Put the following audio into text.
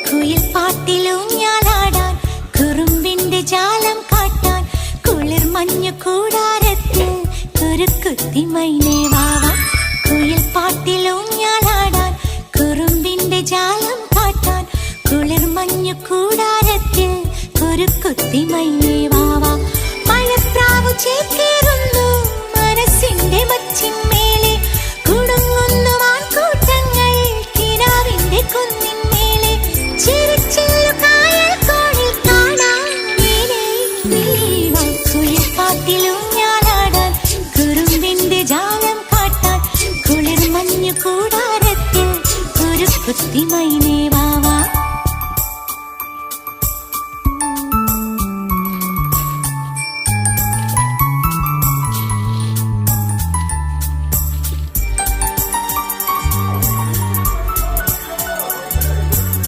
കുയിൽ പാട്ടിലൂഞ്ഞാലാടാൻ കുറുമ്പിന്റെ ജാലം കാട്ടാൻ കുളിർ മഞ്ഞു കൂടാരത്തിൽ കുരുക്കുത്തി മൈനേ വാവാ. കുയിൽ പാട്ടിലൂഞ്ഞാലാടാൻ കുറുമ്പിന്റെ ജാലം കാട്ടാൻ കുളിർ മഞ്ഞു കൂടാരത്തിൽ കുരുക്കുത്തി മൈനേ വാവാ. മഴപ്രാവു ചേക്കേറുന്നു മനസ്സിന്റെ മച്ചിന്മേലെ കുടുങ്ങുന്നു മാൻകൂട്ടങ്ങൾ കിനാവിന്റെ കുന്നിന്മേലെ. ചിരിച്ചില്ലു കായൽ കോണിൽ കാണാം കുയിൽ പാട്ടിലൂഞ്ഞാലാടാൻ കുറുമ്പിന്റെ ജാലം കാട്ടാൻ കുളിർ മഞ്ഞു കൂടാരത്തിൽ കുരുക്കുത്തി മൈന